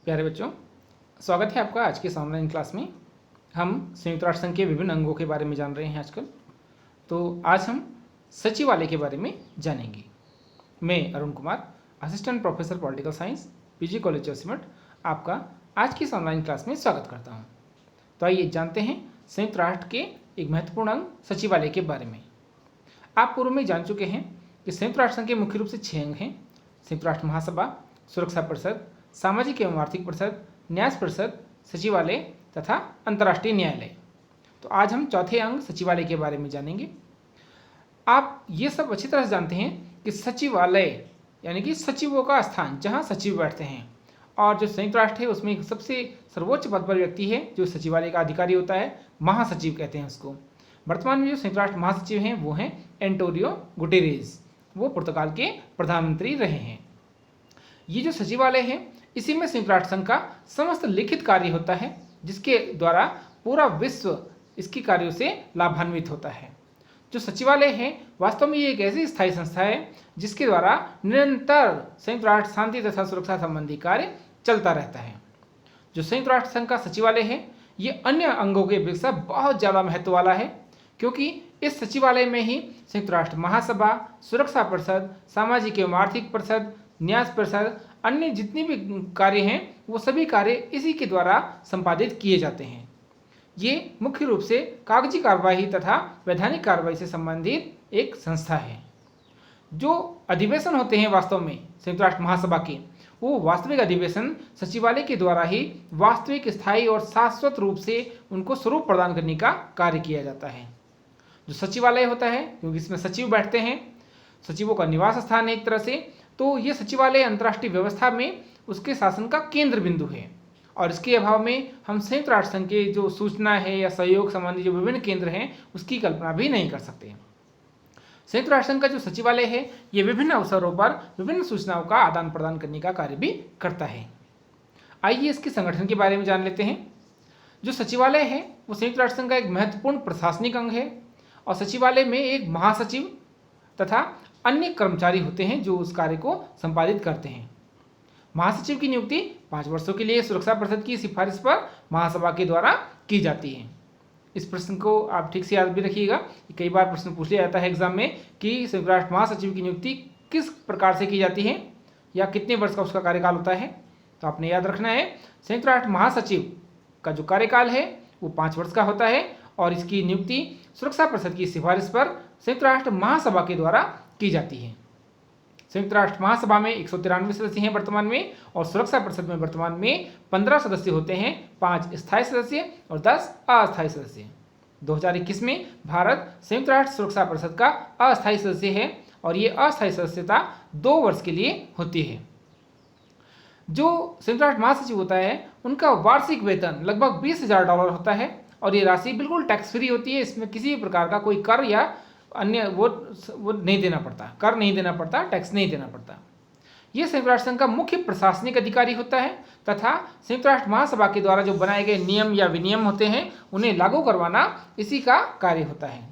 प्यारे बच्चों, स्वागत है आपका आज के इस ऑनलाइन क्लास में। हम संयुक्त राष्ट्र संघ के विभिन्न अंगों के बारे में जान रहे हैं आजकल। तो आज हम सचिवालय के बारे में जानेंगे। मैं Arun Kumar, assistant professor political science, PG college Joshimath, आपका आज की इस ऑनलाइन क्लास में स्वागत करता हूँ। तो आइए जानते हैं संयुक्त राष्ट्र के एक महत्वपूर्ण अंग सचिवालय के बारे में। आप पूर्व में जान चुके हैं कि संयुक्त राष्ट्र संघ के मुख्य रूप से 6 अंग हैं: संयुक्त राष्ट्र महासभा, सुरक्षा परिषद, सामाजिक एवं आर्थिक परिषद, न्यास परिषद, सचिवालय तथा अंतर्राष्ट्रीय न्यायालय। तो आज हम चौथे अंग सचिवालय के बारे में जानेंगे। आप ये सब अच्छी तरह से जानते हैं कि सचिवालय यानी कि सचिवों का स्थान, जहाँ सचिव बैठते हैं। और जो संयुक्त राष्ट्र है उसमें एक सबसे सर्वोच्च पद पर व्यक्ति है जो सचिवालय का अधिकारी होता है, महासचिव कहते हैं उसको। वर्तमान में जो संयुक्त राष्ट्र महासचिव हैं वो हैं एंटोनियो गुटेरेस। वो पुर्तगाल के प्रधानमंत्री रहे हैं। ये जो सचिवालय है इसी में संयुक्त राष्ट्र संघ का समस्त लिखित कार्य होता है, जिसके द्वारा पूरा विश्व इसके कार्यों से लाभान्वित होता है। जो सचिवालय है वास्तव में ये एक ऐसी स्थायी संस्था है जिसके द्वारा निरंतर संयुक्त राष्ट्र शांति तथा सुरक्षा संबंधी कार्य चलता रहता है। जो संयुक्त राष्ट्र संघ का सचिवालय है ये अन्य अंगों के अपेक्षा बहुत ज़्यादा महत्व वाला है, क्योंकि इस सचिवालय में ही संयुक्त राष्ट्र महासभा, सुरक्षा परिषद, सामाजिक एवं आर्थिक परिषद, न्यास परिषद, अन्य जितने भी कार्य हैं वो सभी कार्य इसी के द्वारा संपादित किए जाते हैं। ये मुख्य रूप से कागजी कार्यवाही तथा वैधानिक कार्रवाई से संबंधित एक संस्था है। जो अधिवेशन होते हैं वास्तव में संयुक्त राष्ट्र महासभा के, वो वास्तविक अधिवेशन सचिवालय के द्वारा ही वास्तविक, स्थायी और शाश्वत रूप से उनको स्वरूप प्रदान करने का कार्य किया जाता है। जो सचिवालय होता है, क्योंकि इसमें सचिव बैठते हैं, सचिवों का निवास स्थान है एक तरह से, तो ये सचिवालय अंतर्राष्ट्रीय व्यवस्था में उसके शासन का केंद्र बिंदु है। और इसके अभाव में हम संयुक्त राष्ट्र संघ के जो सूचना है या सहयोग संबंधी जो विभिन्न केंद्र हैं उसकी कल्पना भी नहीं कर सकते। संयुक्त राष्ट्र संघ का जो सचिवालय है ये विभिन्न अवसरों पर विभिन्न सूचनाओं का आदान प्रदान करने का कार्य भी करता है। आइए इसके संगठन के बारे में जान लेते हैं। जो सचिवालय है वो संयुक्त राष्ट्र संघ का एक महत्वपूर्ण प्रशासनिक अंग है और सचिवालय में एक महासचिव तथा अन्य कर्मचारी होते हैं जो उस कार्य को संपादित करते हैं। महासचिव की नियुक्ति 5 वर्षों के लिए सुरक्षा परिषद की सिफारिश पर महासभा के द्वारा की जाती है। इस प्रश्न को आप ठीक से याद भी रखिएगा, कई बार प्रश्न पूछ लिया जाता है एग्जाम में कि संयुक्त राष्ट्र महासचिव की नियुक्ति किस प्रकार से की जाती है या कितने वर्ष का उसका कार्यकाल होता है। तो आपने याद रखना है, संयुक्त राष्ट्र महासचिव का जो कार्यकाल है वो 5 वर्ष का होता है और इसकी नियुक्ति सुरक्षा परिषद की सिफारिश पर संयुक्त राष्ट्र महासभा के द्वारा की जाती है। संयुक्त राष्ट्र महासभा में 193 सदस्य हैं वर्तमान में, और सुरक्षा परिषद में वर्तमान में 15 सदस्य होते हैं, 5 स्थायी सदस्य और 10 अस्थायी सदस्य। 2021 में भारत संयुक्त राष्ट्र सुरक्षा परिषद का अस्थायी सदस्य है और ये अस्थायी सदस्यता 2 वर्ष के लिए होती है। जो संयुक्त राष्ट्र महासचिव होता है उनका वार्षिक वेतन लगभग $20,000 होता है और ये राशि बिल्कुल टैक्स फ्री होती है। इसमें किसी भी प्रकार का कोई कर या अन्य वो नहीं देना पड़ता, कर नहीं देना पड़ता, टैक्स नहीं देना पड़ता। ये संयुक्त राष्ट्र संघ का मुख्य प्रशासनिक अधिकारी होता है तथा संयुक्त राष्ट्र महासभा के द्वारा जो बनाए गए नियम या विनियम होते हैं उन्हें लागू करवाना इसी का कार्य होता है।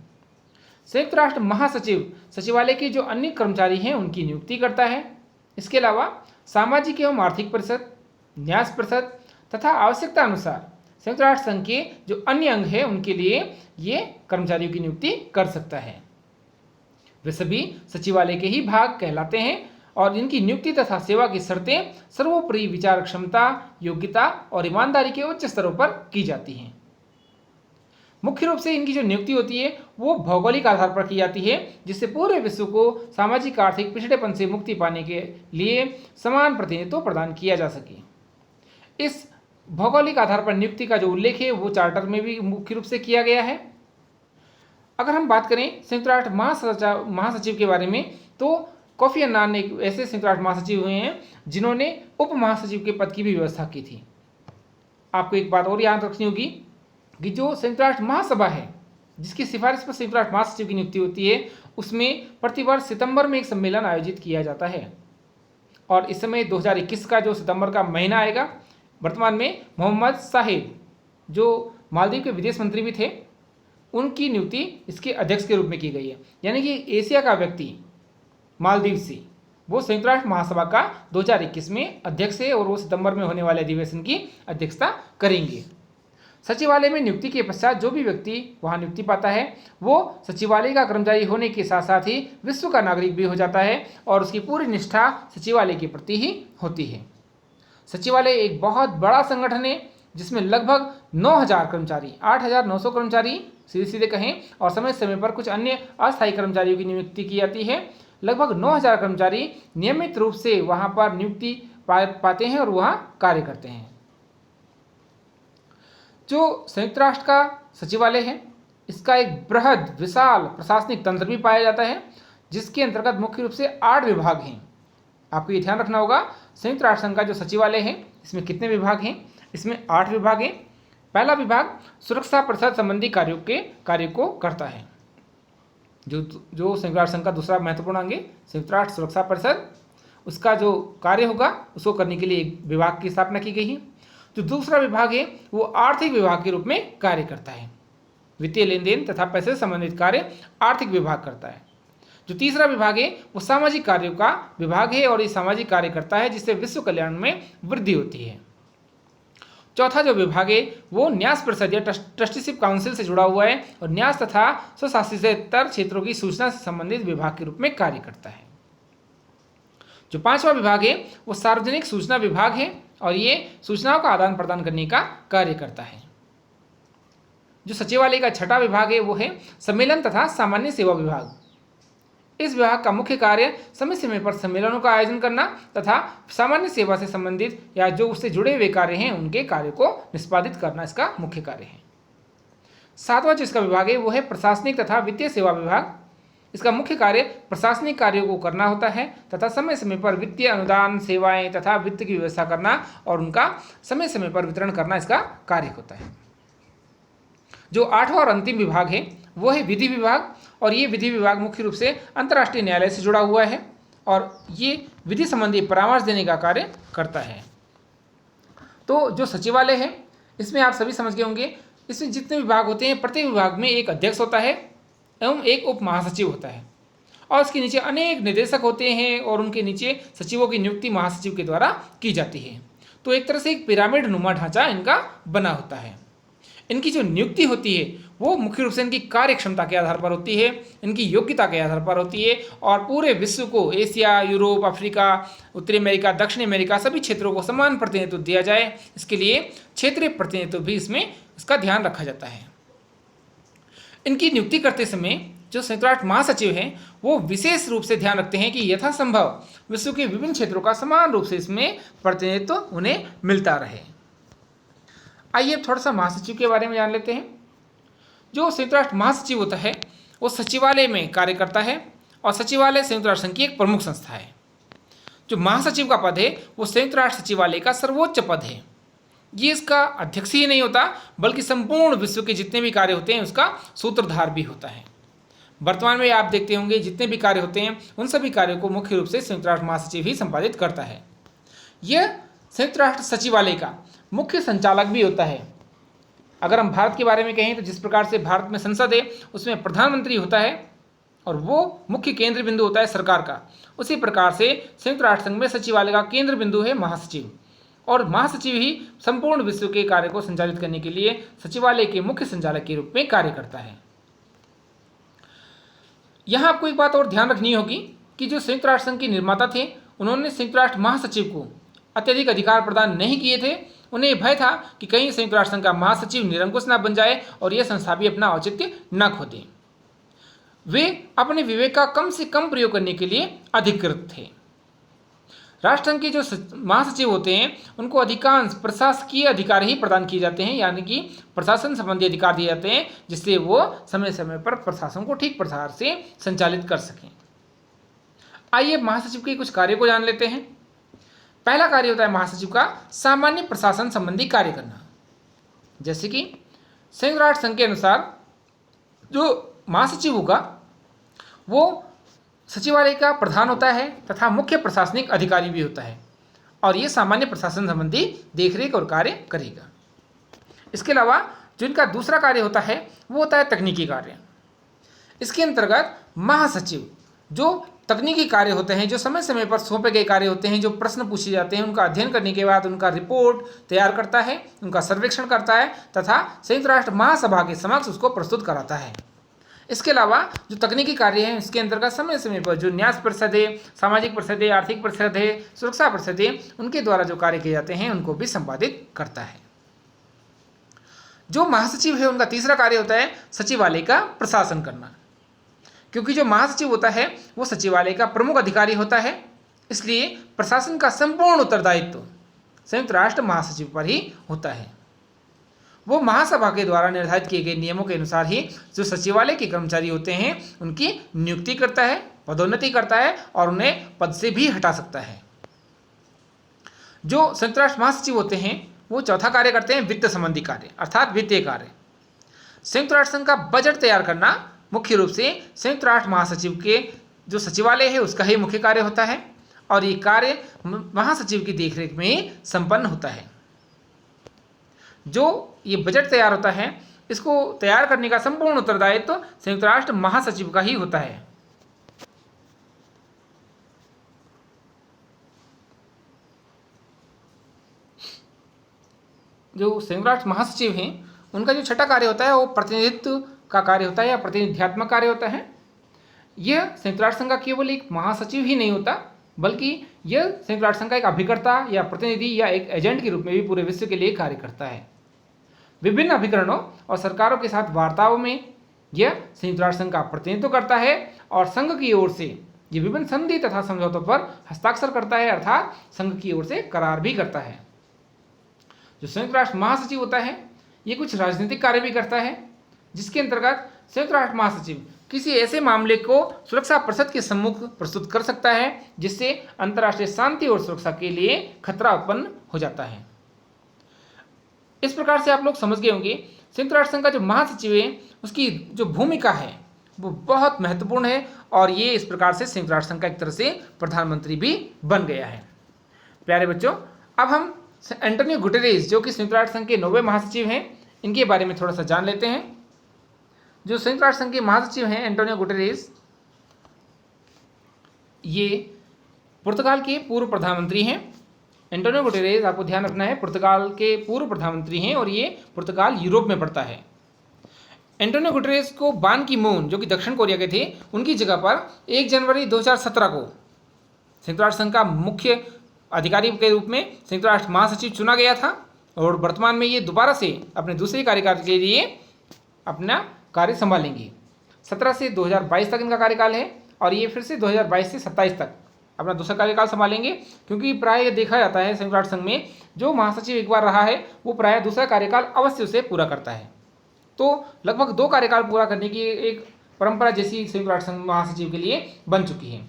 संयुक्त राष्ट्र महासचिव सचिवालय के जो अन्य कर्मचारी हैं उनकी नियुक्ति करता है। इसके अलावा सामाजिक एवं आर्थिक परिषद, न्यास परिषद तथा आवश्यकता अनुसार संयुक्त राष्ट्र संघ के जो अन्य अंग हैं उनके लिए ये कर्मचारियों की नियुक्ति कर सकता है। वे सभी सचिवालय के ही भाग कहलाते हैं और इनकी नियुक्ति तथा सेवा की शर्तें सर्वोपरि विचार क्षमता, योग्यता और ईमानदारी के उच्च स्तरों पर की जाती हैं। मुख्य रूप से इनकी जो नियुक्ति होती है वो भौगोलिक आधार पर की जाती है, जिससे पूरे विश्व को सामाजिक आर्थिक पिछड़ेपन से मुक्ति पाने के लिए समान प्रतिनिधित्व प्रदान किया जा सके। इस भौगोलिक आधार पर नियुक्ति का जो उल्लेख है वो चार्टर में भी मुख्य रूप से किया गया है। अगर हम बात करें संयुक्त राष्ट्र महासचिव के बारे में, तो कोफी अन्नान एक ऐसे संयुक्त राष्ट्र महासचिव हुए हैं जिन्होंने उप महासचिव के पद की भी व्यवस्था की थी। आपको एक बात और याद रखनी होगी कि जो संयुक्त राष्ट्र महासभा है जिसकी सिफारिश पर संयुक्त राष्ट्र महासचिव की नियुक्ति होती है, उसमें प्रतिवर्ष सितंबर में एक सम्मेलन आयोजित किया जाता है। और इस समय 2021 का जो सितंबर का महीना आएगा, वर्तमान में मोहम्मद साहिब जो मालदीव के विदेश मंत्री भी थे, उनकी नियुक्ति इसके अध्यक्ष के रूप में की गई है। यानी कि एशिया का व्यक्ति मालदीव से वो संयुक्त राष्ट्र महासभा का 2021 में अध्यक्ष है और वो सितंबर में होने वाले अधिवेशन की अध्यक्षता करेंगे। सचिवालय में नियुक्ति के पश्चात जो भी व्यक्ति वहां नियुक्ति पाता है वो सचिवालय का कर्मचारी होने के साथ साथ ही विश्व का नागरिक भी हो जाता है और उसकी पूरी निष्ठा सचिवालय के प्रति ही होती है। सचिवालय एक बहुत बड़ा संगठन है जिसमें लगभग 9000 कर्मचारी, 8900 कर्मचारी सीधे सीधे कहें, और समय समय पर कुछ अन्य अस्थायी कर्मचारियों की नियुक्ति की जाती है। लगभग 9000 कर्मचारी नियमित रूप से वहां पर नियुक्ति पाते हैं और वहां कार्य करते हैं। जो संयुक्त राष्ट्र का सचिवालय है इसका एक बृहद विशाल प्रशासनिक तंत्र भी पाया जाता है जिसके अंतर्गत मुख्य रूप से 8 विभाग हैं। आपको ये ध्यान रखना होगा, संयुक्त राष्ट्र संघ का जो सचिवालय है इसमें कितने विभाग हैं? इसमें 8 विभाग हैं। पहला विभाग सुरक्षा परिषद संबंधी कार्य को करता है। जो संयुक्त राष्ट्र संघ का दूसरा महत्वपूर्ण अंग है संयुक्त राष्ट्र सुरक्षा परिषद, उसका जो कार्य होगा उसको करने के लिए एक विभाग की स्थापना की गई है। जो दूसरा विभाग है वो आर्थिक विभाग के रूप में कार्य करता है। वित्तीय लेन देन तथा पैसे से संबंधित कार्य आर्थिक विभाग करता है। जो तीसरा विभाग है वो सामाजिक कार्यों का विभाग है और ये सामाजिक कार्य करता है जिससे विश्व कल्याण में वृद्धि होती है। चौथा जो विभाग है वो न्यास परिषद या ट्रस्टीशिप काउंसिल से जुड़ा हुआ है और न्यास तथा स्वशासितेतर क्षेत्रों की सूचना से संबंधित विभाग के रूप में कार्य करता है। जो पांचवा विभाग है वो सार्वजनिक सूचना विभाग है और ये सूचनाओं का आदान प्रदान करने का कार्य करता है। जो सचिवालय का छठा विभाग है वो है सम्मेलन तथा सामान्य सेवा विभाग। इस विभाग का मुख्य कार्य समय समय पर सम्मेलनों का आयोजन करना तथा सामान्य सेवा से संबंधित या जो उससे जुड़े हुए कार्य हैं उनके कार्य को निष्पादित करना इसका मुख्य कार्य है। सातवां जो इसका विभाग है वो है प्रशासनिक तथा वित्तीय सेवा विभाग। इसका मुख्य कार्य प्रशासनिक कार्यों को करना होता है तथा समय समय पर वित्तीय अनुदान सेवाएं तथा वित्त की व्यवस्था करना और उनका समय समय पर वितरण करना इसका कार्य होता है। जो आठवां और अंतिम विभाग है वो है विधि विभाग और ये विधि विभाग मुख्य रूप से अंतर्राष्ट्रीय न्यायालय से जुड़ा हुआ है और ये विधि संबंधी परामर्श देने का कार्य करता है। तो जो सचिवालय है इसमें आप सभी समझ गए होंगे, इसमें जितने विभाग होते हैं प्रत्येक विभाग में एक अध्यक्ष होता है एवं एक उप महासचिव होता है और उसके नीचे अनेक निदेशक होते हैं और उनके नीचे सचिवों की नियुक्ति महासचिव के द्वारा की जाती है। तो एक तरह से एक पिरामिड नुमा ढांचा इनका बना होता है। इनकी जो नियुक्ति होती है वो मुख्य रूप से इनकी कार्य क्षमता के आधार पर होती है, इनकी योग्यता के आधार पर होती है और पूरे विश्व को एशिया, यूरोप, अफ्रीका, उत्तरी अमेरिका, दक्षिण अमेरिका सभी क्षेत्रों को समान प्रतिनिधित्व दिया जाए, इसके लिए क्षेत्रीय प्रतिनिधित्व भी इसमें इसका ध्यान रखा जाता है। इनकी नियुक्ति करते समय जो संयुक्त राष्ट्र महासचिव हैं वो विशेष रूप से ध्यान रखते हैं कि यथासंभव विश्व के विभिन्न क्षेत्रों का समान रूप से इसमें प्रतिनिधित्व उन्हें मिलता रहे। आइए अब थोड़ा सा महासचिव के बारे में जान लेते हैं। जो संयुक्त राष्ट्र महासचिव होता है वो सचिवालय में कार्य करता है और सचिवालय संयुक्त राष्ट्र संघ की एक प्रमुख संस्था है। जो महासचिव का पद है वो संयुक्त राष्ट्र सचिवालय का सर्वोच्च पद है। ये इसका अध्यक्ष ही नहीं होता बल्कि संपूर्ण विश्व के जितने भी कार्य होते हैं उसका सूत्रधार भी होता है। वर्तमान में आप देखते होंगे जितने भी कार्य होते हैं उन सभी कार्यों को मुख्य रूप से संयुक्त राष्ट्र महासचिव ही संपादित करता है। यह संयुक्त राष्ट्र सचिवालय का मुख्य संचालक भी होता है। अगर हम भारत के बारे में कहें तो जिस प्रकार से भारत में संसद है उसमें प्रधानमंत्री होता है और वो मुख्य केंद्र बिंदु होता है सरकार का, उसी प्रकार से संयुक्त राष्ट्र संघ में सचिवालय का केंद्र बिंदु है महासचिव और महासचिव ही संपूर्ण विश्व के कार्य को संचालित करने के लिए सचिवालय के मुख्य संचालक के रूप में कार्य करता है। यहाँ आपको एक बात और ध्यान रखनी होगी कि जो संयुक्त राष्ट्र संघ के निर्माता थे उन्होंने संयुक्त राष्ट्र महासचिव को अत्यधिक अधिकार प्रदान नहीं किए थे। उन्हें भय था कि कहीं संयुक्त राष्ट्र संघ का महासचिव निरंकुश न बन जाए और यह संस्था भी अपना औचित्य न खो दे। वे अपने विवेक का कम से कम प्रयोग करने के लिए अधिकृत थे। राष्ट्रसंघ के जो महासचिव होते हैं उनको अधिकांश प्रशासकीय अधिकार ही प्रदान किए जाते हैं, यानी कि प्रशासन संबंधी अधिकार दिए जाते हैं जिससे वो समय समय पर प्रशासन को ठीक प्रकार से संचालित कर सकें। आइए महासचिव के कुछ कार्यों को जान लेते हैं। पहला कार्य होता है महासचिव का सामान्य प्रशासन संबंधी कार्य करना। जैसे कि संयुक्त राष्ट्र संघ के अनुसार जो महासचिव होगा वो सचिवालय का प्रधान होता है तथा मुख्य प्रशासनिक अधिकारी भी होता है और ये सामान्य प्रशासन संबंधी देखरेख और कार्य करेगा। इसके अलावा जो इनका दूसरा कार्य होता है वो होता है तकनीकी कार्य। इसके अंतर्गत महासचिव जो तकनीकी कार्य होते हैं, जो समय समय पर सौंपे गए कार्य होते हैं, जो प्रश्न पूछे जाते हैं, उनका अध्ययन करने के बाद उनका रिपोर्ट तैयार करता है, उनका सर्वेक्षण करता है तथा संयुक्त राष्ट्र महासभा के समक्ष उसको प्रस्तुत कराता है। इसके अलावा जो तकनीकी कार्य हैं इसके अंतर्गत समय समय पर जो न्यास परिषद है, सामाजिक परिषद है, आर्थिक परिषद है, सुरक्षा परिषद है, उनके द्वारा जो कार्य किए जाते हैं उनको भी संपादित करता है। जो महासचिव है उनका तीसरा कार्य होता है सचिवालय का प्रशासन करना, क्योंकि जो महासचिव होता है वो सचिवालय का प्रमुख अधिकारी होता है, इसलिए प्रशासन का संपूर्ण उत्तरदायित्व संयुक्त राष्ट्र महासचिव पर ही होता है। वो महासभा के द्वारा निर्धारित किए गए नियमों के अनुसार ही जो सचिवालय के कर्मचारी होते हैं उनकी नियुक्ति करता है, पदोन्नति करता है और उन्हें पद से भी हटा सकता है। जो संयुक्त राष्ट्र महासचिव होते हैं वो चौथा कार्य करते हैं वित्त संबंधी कार्य अर्थात वित्तीय कार्य। संयुक्त राष्ट्र संघ का बजट तैयार करना मुख्य रूप से संयुक्त राष्ट्र महासचिव के जो सचिवालय है उसका ही मुख्य कार्य होता है और ये कार्य महासचिव की देखरेख में ही संपन्न होता है। जो ये बजट तैयार होता है इसको तैयार करने का संपूर्ण उत्तरदायित्व संयुक्त राष्ट्र महासचिव का ही होता है। जो संयुक्त राष्ट्र महासचिव हैं उनका जो छठा कार्य होता है वो प्रतिनिधित्व का कार्य होता है या प्रतिनिध्यात्मक कार्य होता है। यह संयुक्त राष्ट्र संघ का केवल एक महासचिव ही नहीं होता बल्कि यह संयुक्त राष्ट्र संघ का एक अभिकर्ता या प्रतिनिधि या एक एजेंट के रूप में भी पूरे विश्व के लिए कार्य करता है। विभिन्न अभिकरणों और सरकारों के साथ वार्ताओं में यह संयुक्त राष्ट्र संघ का प्रतिनिधित्व करता है और संघ की ओर से ये विभिन्न संधि तथा समझौतों पर हस्ताक्षर करता है अर्थात संघ की ओर से करार भी करता है। जो संयुक्त राष्ट्र महासचिव होता है ये कुछ राजनीतिक कार्य भी करता है जिसके अंतर्गत संयुक्त राष्ट्र महासचिव किसी ऐसे मामले को सुरक्षा परिषद के सम्मुख प्रस्तुत कर सकता है जिससे अंतर्राष्ट्रीय शांति और सुरक्षा के लिए खतरा उत्पन्न हो जाता है। इस प्रकार से आप लोग समझ गए होंगे संयुक्त राष्ट्र संघ का जो महासचिव है उसकी जो भूमिका है वो बहुत महत्वपूर्ण है और ये इस प्रकार से संयुक्त राष्ट्र संघ का एक तरह से प्रधानमंत्री भी बन गया है। प्यारे बच्चों, अब हम एंटोनियो गुटेरेस जो कि संयुक्त राष्ट्र संघ के 9वें महासचिव हैं इनके बारे में थोड़ा सा जान लेते हैं। जो संयुक्त राष्ट्र संघ के महासचिव हैं एंटोनियो गुटेरेस, ये पुर्तगाल के पूर्व प्रधानमंत्री हैं। एंटोनियो गुटेरेस आपको ध्यान रखना है पुर्तगाल के पूर्व प्रधानमंत्री हैं और ये पुर्तगाल यूरोप में पड़ता है। एंटोनियो गुटेरेस को बान की मून जो कि दक्षिण कोरिया के थे उनकी जगह पर 1 जनवरी 2017 को संयुक्त राष्ट्र संघ का मुख्य अधिकारी के रूप में संयुक्त राष्ट्र महासचिव चुना गया था और वर्तमान में ये दोबारा से अपने दूसरे कार्यकाल के लिए अपना कार्य संभालेंगे। 17 से 2022 तक इनका कार्यकाल है और ये फिर से 2022 से 27 तक अपना दूसरा कार्यकाल संभालेंगे, क्योंकि प्राय ये देखा जाता है संयुक्त राष्ट्र संघ में जो महासचिव एक बार रहा है वो प्राय दूसरा कार्यकाल अवश्य उसे पूरा करता है। तो लगभग 2 कार्यकाल पूरा करने की एक परंपरा जैसी संयुक्त राष्ट्र संघ महासचिव के लिए बन चुकी है।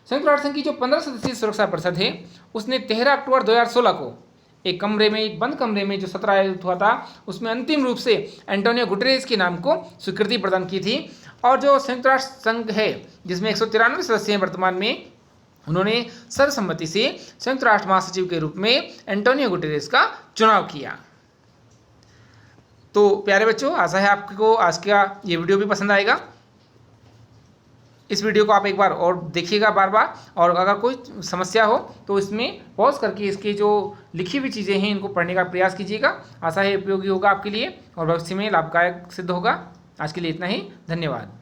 संयुक्त राष्ट्र संघ की जो 15 सदस्यीय सुरक्षा परिषद है उसने 13 अक्टूबर 2016 को एक कमरे में, एक बंद कमरे में जो सत्र आयोजित हुआ था उसमें अंतिम रूप से एंटोनियो गुटेरेस के नाम को स्वीकृति प्रदान की थी। और जो संयुक्त राष्ट्र संघ है जिसमें 193 सदस्य हैं वर्तमान में, उन्होंने सर्वसम्मति से संयुक्त राष्ट्र महासचिव के रूप में एंटोनियो गुटेरेस का चुनाव किया। तो प्यारे बच्चों, आशा है आपको आज का ये वीडियो भी पसंद आएगा। इस वीडियो को आप एक बार और देखिएगा बार बार, और अगर कोई समस्या हो तो इसमें पॉज करके इसकी जो लिखी हुई चीज़ें हैं इनको पढ़ने का प्रयास कीजिएगा। आशा है उपयोगी होगा आपके लिए और भविष्य में लाभदायक सिद्ध होगा। आज के लिए इतना ही, धन्यवाद।